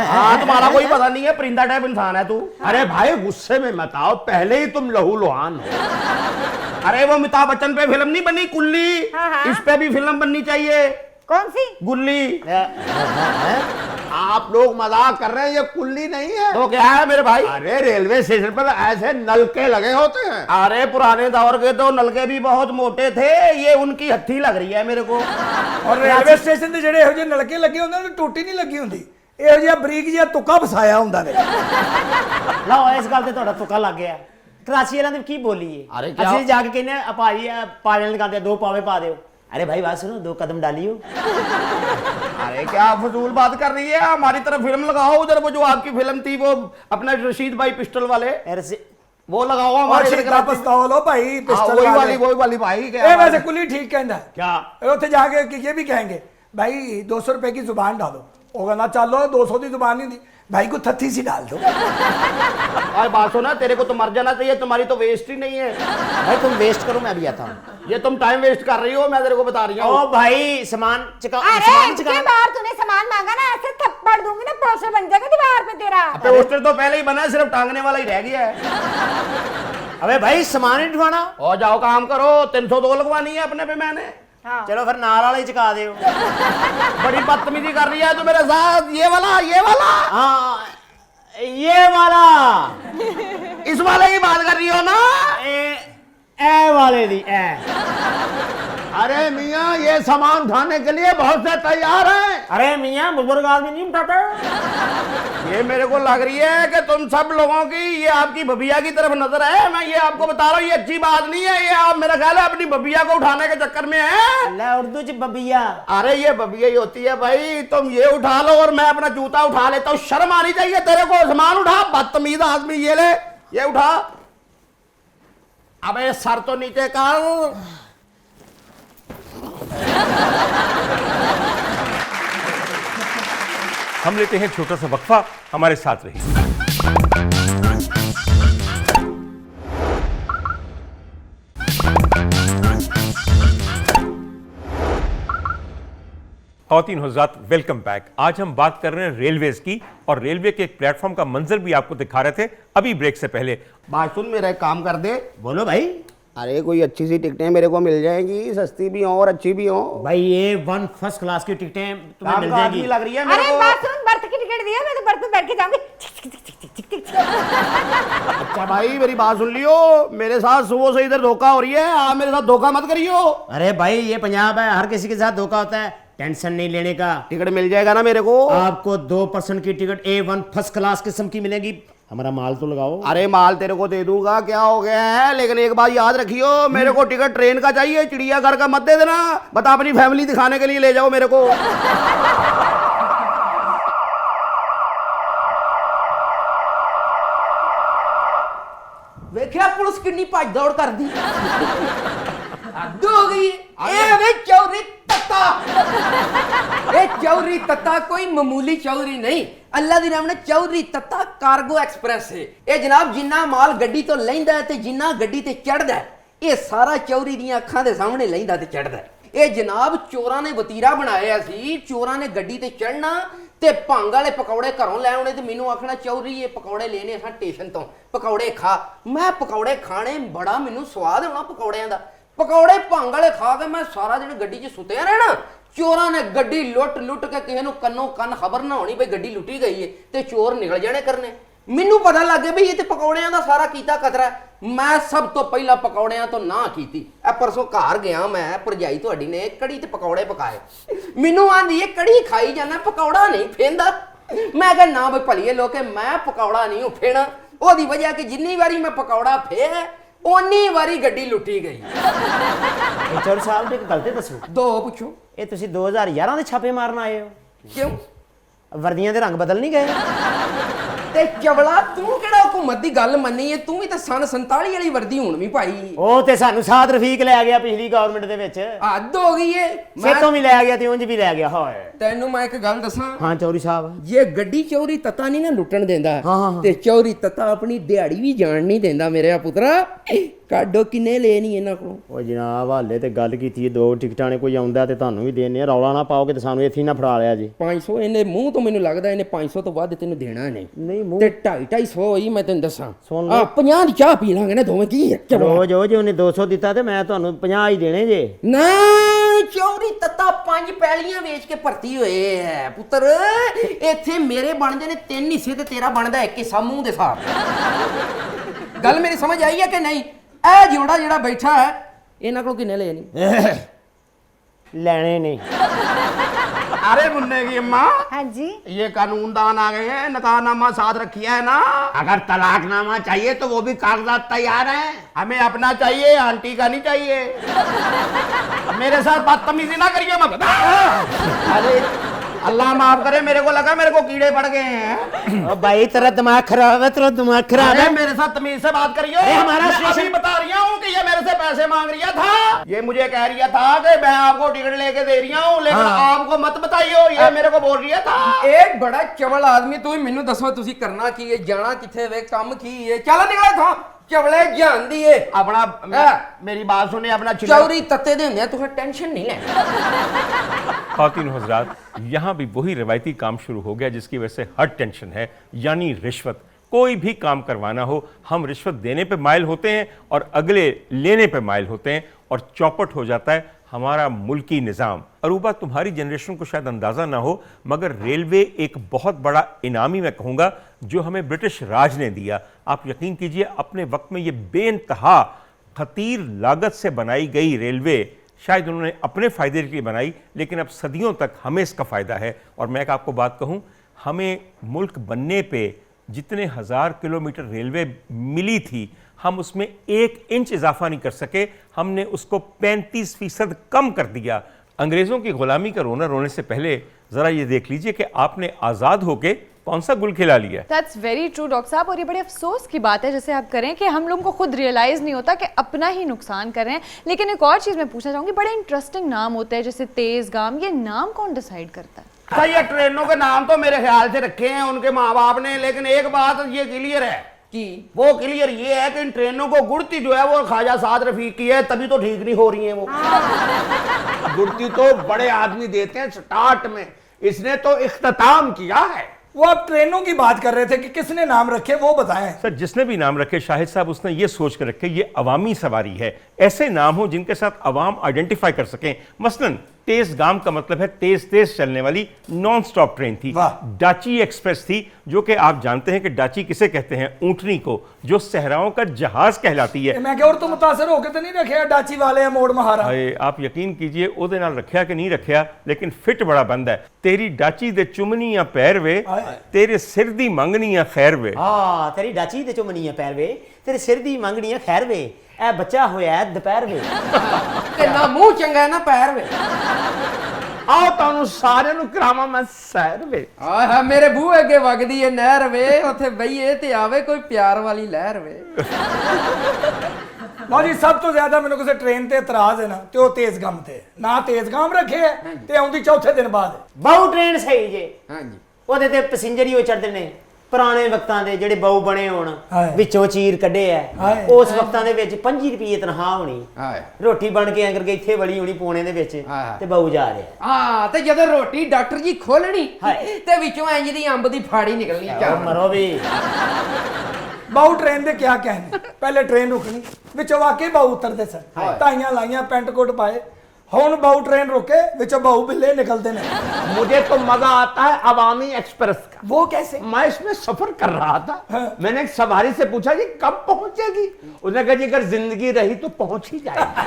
हाँ तुम्हारा कोई पता नहीं है, परिंदा टाइप इंसान है तू। अरे भाई गुस्से में मत आओ, पहले ही तुम लहूलुहान हो। अरे वो अमिताभ बच्चन पे फिल्म नहीं बनी गुल्ली, हाँ, हाँ। इस पे भी फिल्म बननी चाहिए। कौन सी? गुल्ली। आप लोग मजाक कर रहे हैं, ये कुल्ली नहीं है। तो क्या है मेरे भाई? अरे रेलवे स्टेशन पर ऐसे नलके लगे होते हैं। अरे पुराने दौर के तो नलके भी बहुत मोटे थे, ये उनकी हत्थी लग रही है मेरे को। और रेलवे स्टेशन ਤੇ ਜਿਹੜੇ ਇਹੋ ਜਿਹੇ ਨਲਕੇ ਲੱਗੇ ਹੁੰਦੇ ਨੇ, ਟੂਟੀ ਨਹੀਂ ਲੱਗੀ ਹੁੰਦੀ। ਇਹੋ ਜਿਹਾ ਬਰੀਕ ਜਿਹਾ ਤੁੱਕਾ ਫਸਾਇਆ ਹੁੰਦਾ ਨੇ। ਲਓ ਇਸ ਗੱਲ ਤੇ ਤੁਹਾਡਾ ਤੁੱਕਾ ਲੱਗ ਗਿਆ। कराची वालों ने की बोली है? अरे क्या? ਅਸੀਂ जाके कहने भाई पावे लगाते 2 पावे पा दो। अरे भाई बात सुनो, 2 कदम डालियो। अरे क्या फजूल बात कर रही है, हमारी तरफ फिल्म लगाओ, उधर वो जो आपकी फिल्म थी वो अपना रशीद भाई पिस्टल वाले, वो लगाओ और हमारे सीधा पिस्तौल हो भाई, हाँ, पिस्टल वही वाली भाई। क्या ਇਹ वैसे कुली ठीक कहता है। क्या? ਉੱਥੇ ਜਾ ਕੇ ये भी कहेंगे भाई 200 रुपए की जुबान डालो, वो कहना चलो 200 की जुबान नहीं दी भाई को थत्थी सी डाल दो। और बात सुना, तेरे को तो मर जाना चाहिए, तुम्हारी तो वेस्ट ही नहीं है भाई तुम वेस्ट करो, मैं भी आता हूँ। ये तुम टाइम वेस्ट कर रही हो, मैं तेरे को बता रही हूँ। ओ भाई सामान चुकाओ। अरे इतनी बार तूने सामान मांगा ना, ऐसे थप्पड़ दूंगी ना, पोस्टर बन जाएगा दीवार पे तेरा। पोस्टर तो पहले ही बना है, सिर्फ टांगने वाला ही रह गया है। अबे भाई सामान ही ढुआना। और जाओ काम करो, 302 लगवानी है अपने पे मैंने। चलो फिर नाल वाले ही चुका दियो। बड़ी बदतमीजी कर रही है तू मेरे साथ। ये वाला हाँ ये वाला इस वाले की बात कर रही हो ना? ए वाले दी ए। अरे मियाँ ये सामान उठाने के लिए बहुत से तैयार हैं। अरे मियाँ बुजुर्ग आदमी नहीं उठाते। ये मेरे को लग रही है कि तुम सब लोगों की ये आपकी बबिया की तरफ नजर है। मैं ये आपको बता रहा हूँ, ये अच्छी बात नहीं है। ये आप मेरा ख्याल है अपनी बबिया को उठाने के चक्कर में है। ले उर्दू च बबिया। अरे ये बबिया ही होती है भाई। तुम ये उठा लो और मैं अपना जूता उठा लेता हूँ। शर्म आनी चाहिए तेरे को। सामान उठा, बदतमीज आदमी। ये ले, ये उठा। अबे सर तो नीचे कर। हम लेते हैं छोटा सा वक्फा, हमारे साथ रहिए। ख़वातीन हज़रात, वेलकम बैक। आज हम बात कर रहे हैं रेलवेज की, और रेलवे के एक प्लेटफॉर्म का मंजर भी आपको दिखा रहे थे अभी ब्रेक से पहले। बात सुन, मेरा एक काम कर दे। बोलो भाई। अरे कोई अच्छी सी टिकटें मेरे को मिल जाएंगी, सस्ती भी हो और अच्छी भी हो। भाई ये 1 फर्स्ट क्लास की टिकटें तुम्हें मिल जाएगी। लग रही है मेरे अरे को। बात सुन, बर्थ की टिकट दिया, मैं तो बर्थ में बैठ के जाऊंगी। अच्छा भाई मेरी बात सुन लियो, मेरे साथ सुबह से इधर धोखा हो रही है। आप मेरे साथ धोखा मत करियो। अरे भाई ये पंजाब है, हर किसी के साथ धोखा होता है, टेंशन नहीं लेने का। टिकट मिल जाएगा ना मेरे को? आपको 2% की टिकट A1 फर्स्ट क्लास किस्म की मिलेगी। हमारा माल तो लगाओ। अरे माल तेरे को दे दूंगा, क्या हो गया है। लेकिन एक बात याद रखियो, मेरे को टिकट ट्रेन का चाहिए, चिड़ियाघर का मत दे देना। बता, अपनी फैमिली दिखाने के लिए ले जाओ मेरे को। ਵੇਖਿਆ ਪੁਲਿਸ ਕਿੰਨੀ ਭੱਜ ਦੌੜ ਕਰਦੀ ਹੱਦ ਹੋ ਗਈ ਇਹ ਵੇ ਚੌਰੀ ਤੱਤਾ ਇਹ ਚੌਰੀ ਤੱਤਾ ਕੋਈ ਮਾਮੂਲੀ ਚੌਰੀ ਨਹੀਂ ਅੱਲਾ ਦੀ ਰਹਿਮਤ ਚੌਰੀ ਤੱਤਾ ਕਾਰਗੋ ਐਕਸਪ੍ਰੈਸ ਹੈ ਇਹ ਜਨਾਬ ਜਿੰਨਾ ਮਾਲ ਗੱਡੀ ਤੋਂ ਲੈਂਦਾ ਤੇ ਜਿੰਨਾ ਗੱਡੀ ਤੇ ਚੜਦਾ ਇਹ ਸਾਰਾ ਚੌਰੀ ਦੀਆਂ ਅੱਖਾਂ ਦੇ ਸਾਹਮਣੇ ਲੈਂਦਾ ਤੇ ਚੜਦਾ ਇਹ ਜਨਾਬ ਚੋਰਾਂ ਨੇ ਵਤੀਰਾ ਬਣਾਇਆ ਸੀ ਚੋਰਾਂ ਨੇ ਗੱਡੀ ਤੇ ਚੜਨਾ ਤੇ ਭੰਗ ਵਾਲੇ ਪਕੌੜੇ ਘਰੋਂ ਲੈ ਆਉਣੇ ਤੇ ਮੈਨੂੰ ਆਖਣਾ ਚੌਰੀ ਇਹ ਪਕੌੜੇ ਲੈਣੇ ਅਸਾਂ ਸਟੇਸ਼ਨ ਤੋਂ ਪਕੌੜੇ ਖਾ ਮੈਂ ਪਕੌੜੇ ਖਾਣੇ ਬੜਾ ਮੈਨੂੰ ਸਵਾਦ ਆਉਣਾ ਪਕੌੜਿਆਂ ਦਾ ਪਕੌੜੇ ਭੰਗ ਵਾਲੇ ਖਾ ਕੇ ਮੈਂ ਸਾਰਾ ਦਿਨ ਗੱਡੀ 'ਚ ਸੁੱਤਿਆ ਰਹਿਣਾ ਚੋਰਾਂ ਨੇ ਗੱਡੀ ਲੁੱਟ ਕੇ ਕਿਸੇ ਨੂੰ ਕੰਨੋਂ ਕੰਨ ਖਬਰ ਨਾ ਹੋਣੀ ਬਈ ਗੱਡੀ ਲੁੱਟੀ ਗਈ ਏ ਤੇ ਚੋਰ ਨਿਕਲ ਜਾਣੇ ਕਰਨੇ ਮੈਨੂੰ ਪਤਾ ਲੱਗ ਗਿਆ ਬਈ ਇਹ ਤੇ ਪਕੌੜਿਆਂ ਦਾ ਸਾਰਾ ਕੀਤਾ ਕਤਰਾ ਮੈਂ ਸਭ ਤੋਂ ਪਹਿਲਾਂ ਪਕੌੜਿਆਂ ਤੋਂ ਨਾ ਕੀਤੀ ਇਹ ਪਰਸੋਂ ਘਰ ਗਿਆ ਮੈਂ ਭਰਜਾਈ ਤੁਹਾਡੀ ਨੇ ਕੜੀ ਤੇ ਪਕੌੜੇ ਪਕਾਏ ਮੈਨੂੰ ਆਂਦੀ ਇਹ ਕੜੀ ਖਾਈ ਜਾਂਦਾ ਪਕੌੜਾ ਨਹੀਂ ਫੇਂਦਾ ਮੈਂ ਕਿਹਾ ਨਾ ਬਈ ਭਲੀਏ ਲੋਕੇ ਮੈਂ ਪਕੌੜਾ ਨਹੀਂ ਫੇਣਾ ਉਹਦੀ ਵਜ੍ਹਾ ਕਿ ਜਿੰਨੀ ਵਾਰੀ ਮੈਂ ਪਕੌੜਾ ਫੇ ਓਨੀ ਵਾਰੀ ਗੱਡੀ ਲੁੱਟੀ ਗਈ ਚੌਰ ਸਾਹਿਬ ਦੀ ਇੱਕ ਗੱਲ ਤੇ ਦੱਸੋ ਦੋ ਪੁੱਛੋ ਇਹ ਤੁਸੀਂ 2011 ਦੇ ਛਾਪੇ ਮਾਰਨ ਆਏ ਹੋ ਕਿਉਂ ਵਰਦੀਆਂ ਦੇ ਰੰਗ ਬਦਲ ਨਹੀਂ ਗਏ ਤੇ ਚਵਲਾ ਤੂੰ ਕਿਹੜਾ ਹਕੂਮਤ ਦੀ ਗੱਲ ਮੰਨੀ ਏ ਤੂੰ ਵੀ ਤਾਂ ਸਨ 47 ਵਾਲੀ ਵਰਦੀ ਹੁਣ ਵੀ ਭਾਈ ਉਹ ਤੇ ਸਾਨੂੰ ਸਾਦ ਰਫੀਕ ਲੈ ਗਿਆ ਪਿਛਲੀ ਗਵਰਨਮੈਂਟ ਦੇ ਵਿੱਚ ਹੱਦ ਹੋ ਗਈ ਏ ਸੇਤੋਂ ਵੀ ਲੈ ਗਿਆ ਤੇ ਉਂਝ ਵੀ ਲੈ ਗਿਆ ਹੋਏ ਤੈਨੂੰ ਮੈਂ ਇੱਕ ਗੱਲ ਦੱਸਾਂ ਹਾਂ ਚੌਰੀ ਸਾਹਿਬ ਜੇ ਗੱਡੀ ਚੌਰੀ ਤੱਤਾ ਨਹੀਂ ਨਾ ਲੁੱਟਣ ਦਿੰਦਾ ਤੇ ਚੌਰੀ ਤੱਤਾ ਆਪਣੀ ਦਿਹਾੜੀ ਵੀ ਜਾਣ ਨਹੀਂ ਦਿੰਦਾ ਮੇਰੇ ਪੁੱਤਰਾ ਕਾਡੋ ਕਿੰਨੇ ਲੈਣੀ ਇਹਨਾਂ ਕੋਲੋਂ ਉਹ ਜਨਾਬ ਹਾਲੇ ਤੇ ਗੱਲ ਕੀਤੀ ਹੈ 2 ਟਿਕਟਾਂ ਨੇ ਕੋਈ ਆਉਂਦਾ ਤੇ ਤੁਹਾਨੂੰ ਵੀ ਦੇਣੇ ਆ ਰੌਲਾ ਨਾ ਪਾਓਗੇ ਤੇ ਸਾਨੂੰ ਇੱਥੇ ਹੀ ਨਾ ਫੜਾ ਲਿਆ ਜੀ 500 ਇਹਨੇ ਮੂੰਹ ਤੋਂ ਮੈਨੂੰ ਲੱਗਦਾ ਇਹਨੇ 500 ਤੋਂ ਵੱਧ ਤੈਨੂੰ ਦੇਣਾ ਨਹੀਂ ਮੂੰਹ ਤੇ 250 ਹੋਈ ਮੈਂ ਤੈਨੂੰ ਦੱਸਾਂ ਸੁਣ ਆ 50 ਦੀ ਚਾਹ ਪੀ ਲਾਂਗੇ ਨਾ ਦੋਵੇਂ ਕੀ ਹੈ ਚਲੋ ਰੋਜ਼ ਜੇ ਉਹਨੇ 200 ਦਿੱਤਾ ਤੇ ਮੈਂ ਤੁਹਾਨੂੰ 50 ਹੀ ਦੇਣੇ ਜੇ ਨਾ ਚੌਰੀ ਤੱਤਾ 5 ਪੈਲੀਆਂ ਵੇਚ ਕੇ ਭਰਤੀ ਹੋਏ ਐ ਪੁੱਤਰ ਇੱਥੇ ਮੇਰੇ ਬਣਦੇ ਨੇ 3 ਹਿੱਸੇ ਤੇ ਤੇਰਾ ਬਣਦਾ ਇੱਕ ਹਿੱਸਾ ਮੂੰਹ ਦੇ ਹਿਸਾਬ ਗੱਲ ਮੇਰੀ ਸਮਝ ਆਈ ਹੈ ਕਿ ਨਹੀਂ ਇਹ ਜਿਉੜਾ ਜਿਹੜਾ ਬੈਠਾ ਹੈ ਇਹਨਾਂ ਕੋਲ ਕਿੰਨੇ ਲਏ ਨਹੀਂ ਲੈਣੇ ਨਹੀਂ अरे मुन्ने की अम्मा, हाँ जी, ये कानूनदान आ गए हैं, निकाहनामा साथ रखिया है ना। अगर तलाकनामा चाहिए तो वो भी कागजात तैयार हैं। हमें अपना चाहिए, आंटी का नहीं चाहिए। मेरे साथ बदतमीजी ना करिए मत। अरे अल्लाह माफ करे, मेरे को लगा मेरे को कीड़े पड़ गए हैं। भाई तेरा दिमाग खराब है, तेरा दिमाग खराब है। मेरे साथ तमीज से बात करिए। हमारा मैं अभी बता रही हूँ कि ये मेरे से पैसे मांग रहा था। ये मुझे कह रहा था कि मैं आपको टिकट लेके दे रही हूँ, लेकिन आपको मत बताइए। ये मेरे को बोल रहा था। एक बड़ा चवल आदमी तू मैनू दसो तुसी करना की है, जाना किथे वे, काम की है, चल निकले था चवले जानदी है अपना मेरी बात सुने, अपना चौरी तत्ते दे हुंदे तुहे टेंशन नहीं ले। ख़वातीन हज़रात, यहाँ भी वही रवायती काम शुरू हो गया जिसकी वजह से हर टेंशन है, यानी रिश्वत। कोई भी काम करवाना हो, हम रिश्वत देने पे माइल होते हैं और अगले लेने पे माइल होते हैं, और चौपट हो जाता है हमारा मुल्की निज़ाम। अरूबा, तुम्हारी जनरेशन को शायद अंदाज़ा ना हो, मगर रेलवे एक बहुत बड़ा इनामी मैं कहूँगा जो हमें ब्रिटिश राज ने दिया। आप यकीन कीजिए, अपने वक्त में ये बेइंतहा खतीर लागत से बनाई गई रेलवे शायद उन्होंने अपने फ़ायदे के लिए बनाई, लेकिन अब सदियों तक हमें इसका फ़ायदा है। और मैं एक आपको बात कहूँ, हमें मुल्क बनने पे जितने हज़ार किलोमीटर रेलवे मिली थी, हम उसमें 1 इंच इजाफा नहीं कर सके, हमने उसको 35% कम कर दिया। अंग्रेज़ों की ग़ुलामी का रोना रोने से पहले ज़रा ये देख लीजिए कि आपने आज़ाद होके कौन सा गुल खिला लिया। दैट्स वेरी ट्रू डॉक्टर साहब, और ये बड़े अफसोस की बात है जैसे आप करें कि हम लोगों को खुद रियलाइज़ नहीं होता कि अपना ही नुकसान कर रहे हैं। लेकिन एक और चीज़ मैं पूछना चाहूँगी, बड़े इंटरेस्टिंग नाम होते हैं जैसे तेज़ गाम, ये नाम कौन डिसाइड करता है? अच्छा, ये ट्रेनों के नाम तो मेरे ख्याल से रखे हैं उनके माँ बाप ने, लेकिन एक बात ये क्लियर है कि वो क्लियर ये है कि इन ट्रेनों को गुड़ती जो है वो ख्वाजा साद रफीक की है, तभी तो ठीक नहीं हो रही है वो। गुड़ती तो बड़े आदमी देते हैं स्टार्ट में, इसने तो इख्तिताम किया है। वो आप ट्रेनों की बात कर रहे थे कि किसने नाम रखे, वो बताएं। सर, जिसने भी नाम रखे शाहिद साहब, उसने ये सोच कर रखे ये अवामी सवारी है, ऐसे नाम हो जिनके साथ अवाम आइडेंटिफाई कर सकें। मसलन तेज गाम का मतलब है तेज तेज चलने वाली नॉन स्टॉप ट्रेन थी। वाह। डाची एक्सप्रेस थी, जो कि आप जानते हैं कि डाची किसे कहते हैं, ऊंटनी को, जो सहराओं का जहाज कहलाती है। मैं क्या और तो मुतासर होके तो नहीं रखे डाची वाले हैं मोड़ महारा? अरे आप यकीन कीजिए, ओदे नाल रखिया कि नहीं रखिया, लेकिन फिट बड़ा बंद है। तेरी डाची दे चुमनियां पैर वे, तेरे सिर दी मंगनियां खैर वे। हाँ, तेरी डाची दे चुमनियां पैर वे, तेरे सिर दी मंगनियां खैर वे, ए बच्चा होया दोपहर वे। ਕਿੰਨਾ ਮੂੰਹ ਚੰਗਾ ਹੈ ਨਾ ਪੈਰ ਵੇ। आओ ਤੁਹਾਨੂੰ ਸਾਰਿਆਂ ਨੂੰ ਕਰਾਵਾਂ ਮੈਂ ਸੈਰ ਵੇ। ਆਹ ਮੇਰੇ ਬੂਹੇ ਅੱਗੇ ਵਗਦੀ ਏ ਨਹਿਰ ਵੇ, ਉੱਥੇ ਬਈਏ ਤੇ ਆਵੇ ਕੋਈ ਪਿਆਰ ਵਾਲੀ ਲਹਿਰ ਵੇ। ਲਓ ਜੀ, ਸਭ ਤੋਂ ਜ਼ਿਆਦਾ ਮੈਨੂੰ ਕਿਸੇ ਟ੍ਰੇਨ ਤੇ ਇਤਰਾਜ਼ ਹੈ ਨਾ ਤੇ ਉਹ ਤੇਜ਼ ਗਮ ਤੇ। ਨਾ ਤੇਜ਼ ਗਮ ਰੱਖੇ ਹੈ ਤੇ ਆਉਂਦੀ ਚੌਥੇ ਦਿਨ ਬਾਅਦ। ਬਹੁ ਟ੍ਰੇਨ ਸਹੀ ਜੇ, ਹਾਂਜੀ ਉਹਦੇ ਤੇ ਪੈਸੇਂਜਰ ਹੀ ਉਹ ਚੜਦੇ ਨੇ ਪੁਰਾਣੇ ਵਕਤਾਂ ਦੇ ਜਿਹੜੇ ਬਹੁ ਬਣੇ ਹੋਣ, ਹਾਏ। ਵਿੱਚੋਂ ਚੀਰ ਕੱਢੇ ਆ। ਹਾਏ। ਉਸ ਵਕਤਾਂ ਦੇ ਵਿੱਚ 5 ਰੁਪਏ ਤਨਖਾਹ ਹੋਣੀ, ਹਾਏ ਰੋਟੀ ਬਣ ਕੇ ਐਂ ਕਰਕੇ ਇੱਥੇ ਵੜੀ ਹੋਣੀ ਪੋਣੇ ਦੇ ਵਿੱਚ, ਹਾਏ। ਤੇ ਬਹੁ ਜਾ ਰਿਹਾ। ਹਾਂ ਤੇ ਜਦੋਂ ਰੋਟੀ ਡਾਕਟਰ ਜੀ ਖੋਲਣੀ ਹਾਏ। ਤੇ ਵਿੱਚੋਂ ਇੰਜ ਦੀ ਅੰਬ ਦੀ ਫਾੜੀ ਨਿਕਲਣੀ ਉਹ ਚਾਹ। ਮਰੋ ਵੀ। ਬਾਉ ਟ੍ਰੇਨ ਦੇ ਕਿਆ ਕਹਿਣੇ, ਪਹਿਲੇ ਟ੍ਰੇਨ ਰੁਕਣੀ, ਵਿੱਚੋਂ ਵਾਕਈ ਬਾਉ ਉਤਰਦੇ ਸਨ, ਟਾਈਆਂ ਲਾਈਆਂ, ਪੈਂਟ ਕੋਟ ਪਾਏ। ਹੁਣ ਬਾਉ ट्रेन रुके, विचों बाहु बिल्ले निकलते हैं। मुझे तो मजा आता है अवामी एक्सप्रेस का। वो कैसे? मैं इसमें सफर कर रहा था, हाँ। मैंने एक सवारी से पूछा जी कब पहुंचेगी, उसने कहा जी अगर जिंदगी रही तो पहुंच ही जाएगी।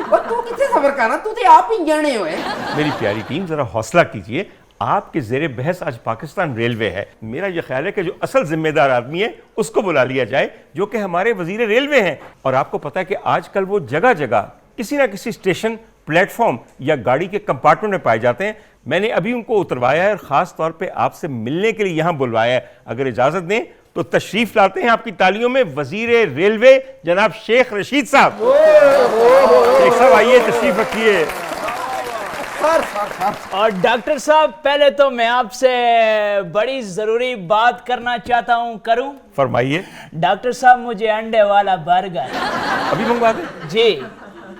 और तू कितने सफर करना, तू तो आप ही जाने हुए। मेरी प्यारी टीम, जरा हौसला कीजिए। आपके जेरे बहस आज पाकिस्तान रेलवे है। मेरा यह ख्याल है कि जो असल जिम्मेदार आदमी है उसको बुला लिया जाए, जो कि हमारे वजीर रेलवे हैं। और आपको पता है कि आजकल वो जगह जगह किसी ना किसी स्टेशन, प्लेटफॉर्म या गाड़ी के कंपार्टमेंट में पाए जाते हैं। मैंने अभी उनको उतरवाया है और ख़ास तौर पे आपसे मिलने के लिए यहाँ बुलवाया है। अगर इजाज़त दें तो तशरीफ़ लाते हैं आपकी तालियों में वजीर रेलवे जनाब शेख रशीद साहब। शेख साहब आइए, तशरीफ़ रखिए। और डॉक्टर साहब, पहले तो मैं आपसे बड़ी ज़रूरी बात करना चाहता हूँ, करूँ? फरमाइए। डॉक्टर साहब, मुझे अंडे वाला बर्गर अभी मंगवा दें? जी।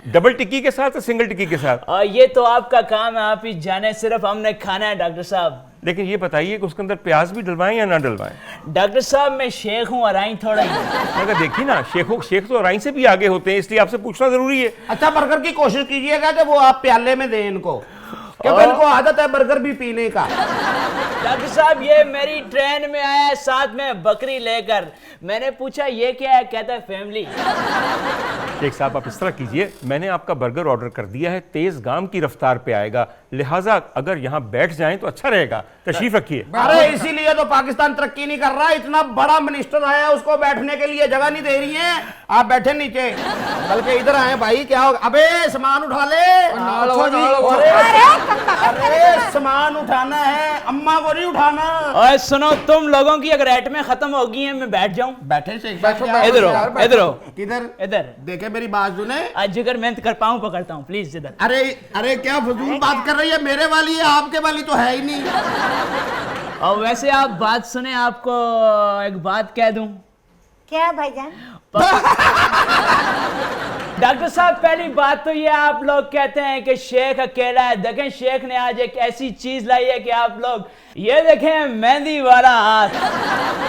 डबल टिक्की के साथ या सिंगल टिक्की के साथ? और ये तो आपका काम है, आप ही जाने, सिर्फ हमने खाना है डॉक्टर साहब। लेकिन ये बताइए कि उसके अंदर प्याज भी डलवाएं या ना डलवाएं? डॉक्टर साहब, मैं शेख हूँ, अराई थोड़ा ही। अगर देखिए ना, शेख तो राई से भी आगे होते हैं, इसलिए आपसे पूछना जरूरी है। अच्छा, बर्गर की कोशिश कीजिएगा कि वो आप प्याले में दें इनको, क्योंकि इनको आदत है बर्गर भी पीने का। डॉक्टर साहब, ये मेरी ट्रेन में आया है साथ में बकरी लेकर। मैंने पूछा ये क्या है, कहता है फैमिली। शेख साहब, आप इस तरह कीजिए, मैंने आपका बर्गर ऑर्डर कर दिया है, तेज गाम की रफ्तार पे आएगा, लिहाजा अगर यहाँ बैठ जाएं तो अच्छा रहेगा। तशरीफ रखिए। अरे इसीलिए तो पाकिस्तान तरक्की नहीं कर रहा, इतना बड़ा मिनिस्टर आया, उसको बैठने के लिए जगह नहीं दे रही है। आप बैठे नीचे, बल्कि इधर आए। भाई क्या होगा? अबे सामान उठा ले। अरे सामान उठाना है, अम्मा को नहीं उठाना। और सुनो, तुम लोगों की अगर आइटमें खत्म हो गई हैं, मैं बैठ जाऊं? बैठे से इधर हो, इधर हो, किधर? इधर। देखे मेरी बात सुने। आज अगर मेहनत कर पाऊं पकड़ता हूं, प्लीज इधर। अरे अरे क्या फजूल बात कर रही है, मेरे वाली है, आपके वाली तो है ही नहीं। और वैसे आप बात सुने, आपको एक बात कह दूं, क्या भाईजान? डॉक्टर साहब पहली बात तो ये आप लोग कहते हैं कि शेख अकेला है। देखें शेख ने आज एक ऐसी चीज लाई है कि आप लोग ये देखें मेहंदी वाला हाथ।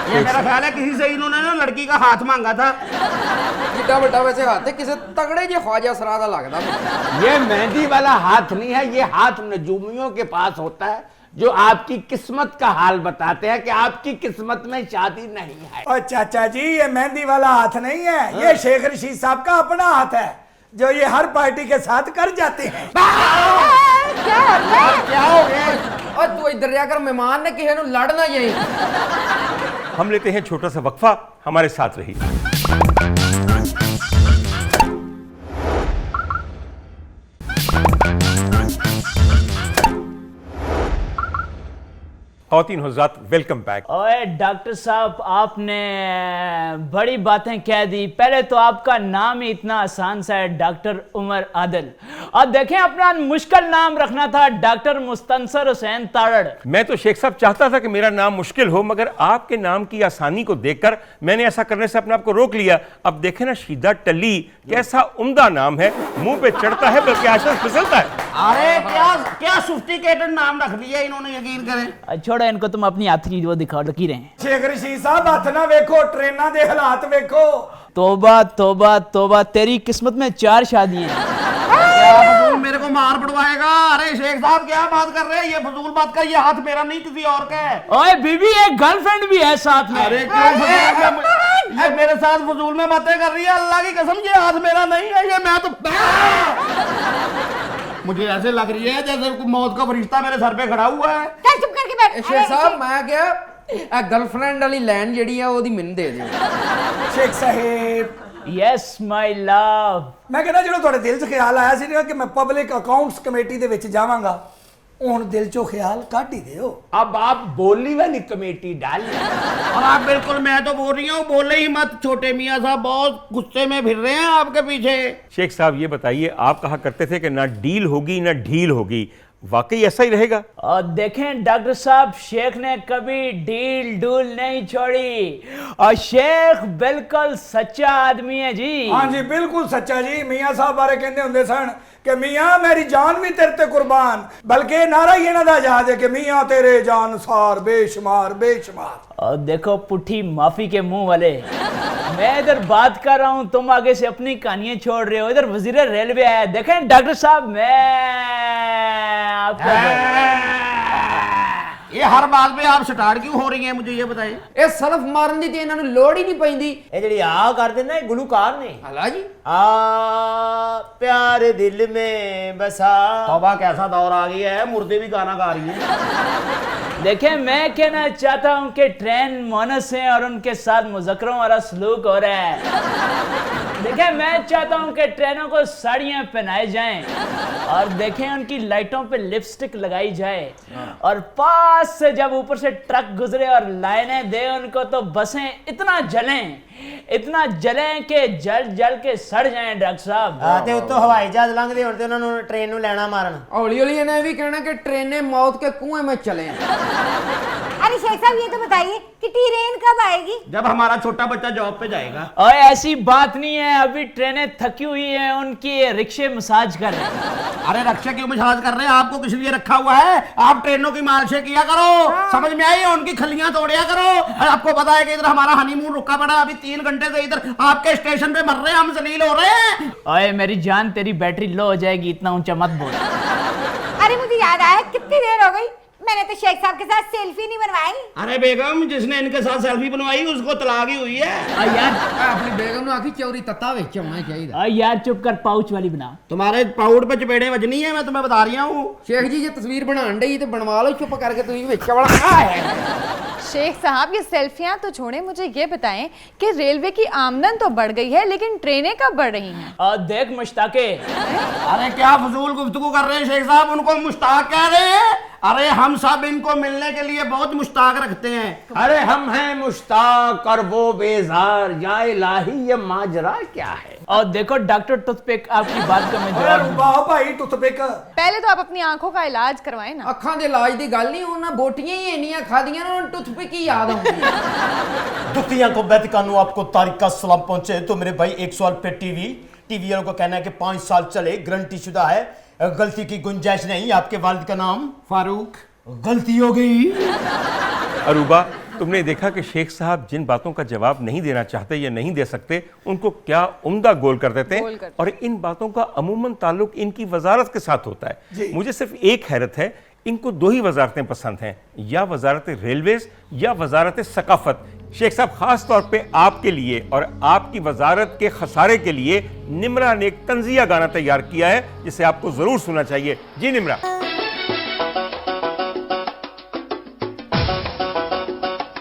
ये मेरा ख्याल है किसी से इन्होंने ना लड़की का हाथ मांगा था। कितना बड़ा वैसे हाथ है, किसे तगड़े जे ख्वाजा सरादा लगता। ये मेहंदी वाला हाथ नहीं है, ये हाथ नजूमियों के पास होता है जो आपकी किस्मत का हाल बताते हैं कि आपकी किस्मत में शादी नहीं है। और चाचा जी ये मेहंदी वाला हाथ नहीं है, ये शेख रशीद साहब का अपना हाथ है जो ये हर पार्टी के साथ कर जाते हैं। क्या हो गया? और तू इधर जाकर मेहमान ने किसी ने लड़ना यही। हम लेते हैं छोटा सा वक्फा, हमारे साथ रहिए। ख़वातीन हज़रात, वेलकम बैक। ओए डॉक्टर साहब आपने बड़ी बातें कह दी। पहले तो आपका नाम ही इतना आसान सा है, डॉक्टर उमर आदिल। और देखें अपना मुश्किल नाम रखना था, डॉक्टर मुस्तंसर हुसैन तारड़। मैं तो शेख साहब चाहता था कि मेरा नाम मुश्किल हो, मगर आपके नाम की आसानी को देखकर मैंने ऐसा करने से अपने आप को रोक लिया। अब देखें ना, शीदा टली कैसा उम्दा नाम है, मुंह पे चढ़ता है बल्कि आशा फिसलता है। अरे क्या क्या सोफिस्टिकेटेड नाम रख दिया इन्होंने, यकीन करें। छोड़ो इनको, तुम अपनी हाथी वो दिखाओ लकीरें हैं। शेख रशीद साहब हाथ ना वेखो, ट्रेना दे हालात वेखो। तौबा तौबा तौबा, तेरी किस्मत में 4 शादियां हैं। क्या फजूल मेरे को मार पड़वाएगा? अरे शेख साहब क्या बात कर रहे हैं? ये फजूल बात कर, ये हाथ मेरा नहीं किसी और का है। ओए बीबी एक गर्लफ्रेंड भी है साथ में। अरे क्यों फजूल में, ये मेरे साथ फजूल में बातें कर रही है? अल्लाह की कसम ये हाथ मेरा नहीं है, ये मैं तो मुझे ऐसे लग रही है जैसे मौत का फरिश्ता मेरे सर पे खड़ा हुआ है। चल चुप करके बैठ। शेख साहब मैं क्या गर्लफ्रेंड वाली लाइन ਜਿਹੜੀ ਆ ਉਹਦੀ ਮੈਨੂੰ ਦੇ ਦਿਓ। शेख साहेब यस माय लव। मैं कहना जो थोड़े दिल च ख्याल आया सी ना कि मैं पब्लिक अकाउंट्स कमेटी दे विच जावांगा, हुण दिल चो ख्याल कट ही दियो। अब आप बोली वाली कमेटी डाल और आप बिल्कुल, मैं तो बोल रही हूँ बोले ही मत। छोटे मियाँ साहब बहुत गुस्से में फिर रहे हैं आपके पीछे। शेख साहब ये बताइए, आप कहा करते थे कि ना डील होगी ना ढील होगी, वाकई ऐसा ही रहेगा? और देखें डॉक्टर साहब, शेख ने कभी डील डूल नहीं छोड़ी और शेख बिल्कुल सच्चा आदमी है जी। हाँ जी बिल्कुल सच्चा जी। मियाँ साहब बारे कहते होंगे सन कि मियाँ मेरी जान भी तेरे ते कुर्बान, बल्कि नारा ही इन्हां दा याद है कि मियाँ तेरे जानसार बेशुमार बेशुमार। और देखो पुठी माफी के मुंह वाले, मैं इधर बात कर रहा हूं, तुम आगे से अपनी कहानियां छोड़ रहे हो। इधर वजीर रेलवे आया, देखें डॉक्टर साहब मैं आपको ये हर बात पे आप स्टार्ट क्यों हो रही हैं, मुझे ये बताइए। ਇਹ ਸਲਫ ਮਾਰਨ ਦੀ ਤੇ ਇਹਨਾਂ ਨੂੰ ਲੋੜ ਹੀ ਨਹੀਂ ਪੈਂਦੀ। ਇਹ ਜਿਹੜੀ ਆ ਕਰਦੇ ਨਾ ਇਹ ਗੁਲੂਕਾਰ ਨੇ। ਹਲਾ ਜੀ आ प्यार दिल में बसा। तौबा कैसा दौर आ गया है, मुर्दे भी गाना गा रही है। देखें मैं कहना चाहता हूं कि ट्रेन मोनस हैं और उनके साथ मुज़क्करों वाला सलूक हो रहा है। देखें मैं चाहता हूं कि ट्रेनों को साड़ियां पहनाई जाएं और देखें उनकी लाइटों पे लिपस्टिक लगाई जाए और पास से जब ऊपर से ट्रक गुजरे और लाइनें दे उनको, तो बसें इतना जलें कि जल जल के सड़ जाएं डॉक्टर साहब। ਆ ਤੇ ਉੱਤੋਂ ਹਵਾਈ ਜਹਾਜ਼ ਲੰਘਦੇ ਹੁਣ ਤੇ ਉਹਨਾਂ ਨੂੰ ਟ੍ਰੇਨ ਨੂੰ ਲੈਣਾ ਮਾਰਨ। हौली हौली इन्हें भी कहना कि ट्रेनें मौत के कुएं में चले। अरे शेख साहब ये तो बताइए कि ट्रेन कब आएगी? जब हमारा छोटा बच्चा जॉब पे जाएगा। और ऐसी बात नहीं है, अभी ट्रेनें थकी हुई हैं, उनकी रिक्शे मसाज कर रहे हैं। अरे रक्षा क्यों मसाज कर रहे हैं? आपको किस लिए रखा हुआ है? आप ट्रेनों की मालिशें किया करो, समझ में आई? उनकी खलियां तोड़िया करो। और आपको पता है कि इधर हमारा हनीमून रुका पड़ा, अभी 3 घंटे से इधर आपके स्टेशन पे मर रहे हैं, हम जलील हो रहे हैं। ओए मेरी जान, तेरी बैटरी लो हो जाएगी, इतना ऊंचा मत बोल। अरे मुझे याद आया, कितनी देर हो गई, मैंने तो शेख साहब के साथ सेल्फी नहीं बनवाई। अरे बेगम, जिसने इनके साथ सेल्फी बनवाई उसको तलाक ही हुई है। यार अपनी बेगम ने आखी चौरी तत्ता वेच होना चाहिए। यार चुप कर, पाउच वाली बना। तुम्हारे पाउड पे चपेड़े बजनी है, मैं तुम्हें बता रही हूँ। शेख जी ये तस्वीर बनाने डी तो बनवा लो, चुप करके तुम वेच वाला। शेख साहब ये सेल्फियां तो छोड़ें, मुझे ये बताएं कि रेलवे की आमदन तो बढ़ गई है लेकिन ट्रेनें कब बढ़ रही हैं? देख मुश्ताके, अरे क्या फजूल गुफ्तगू कर रहे हैं शेख साहब, उनको मुश्ताक कह रहे हैं? अरे हम सब इनको मिलने के लिए बहुत मुश्ताक रखते हैं। अरे हम हैं मुश्ताक और वो बेजार, या इलाही ये माजरा क्या है? और देखो डॉक्टर टूथपिक, आपकी बात का मैं जवाब दूं। वाह भाई टूथपिक। पहले तो आप अपनी आंखों का इलाज करवाएं ना। ਅੱਖਾਂ ਦੇ ਇਲਾਜ ਦੀ ਗੱਲ ਨਹੀਂ, ਉਹਨਾਂ ਬੋਟੀਆਂ ਹੀ ਇੰਨੀਆਂ ਖਾਦੀਆਂ ਨੇ ਉਹਨਾਂ ਟੁੱਥਪਿਕ ਹੀ ਯਾਦ ਆਉਂਦੀ ਹੈ। दुखिया को बैत कानू आपको तारीख का सलाम पहुंचे। तो मेरे भाई 1 साल पे टीवी वालों का कहना है कि 5 साल चले, गारंटी शुदा है, गलती की गुंजाइश नहीं। आपके वालिद का नाम फारूक। गलती हो गई। अरूबा, तुमने देखा कि शेख साहब जिन बातों का जवाब नहीं देना चाहते या नहीं दे सकते उनको क्या उम्दा गोल कर देते गोल हैं, करते। और इन बातों का अमूमन ताल्लुक इनकी वजारत के साथ होता है। मुझे सिर्फ एक हैरत है, इनको 2 ही वजारतें पसंद हैं, या वजारत रेलवेज या वजारत सकाफत। शेख साहब, खास तौर पे आपके लिए और आपकी वजारत के खसारे के लिए निम्रा ने एक तंजिया गाना तैयार किया है जिसे आपको जरूर सुनना चाहिए। जी निम्रा।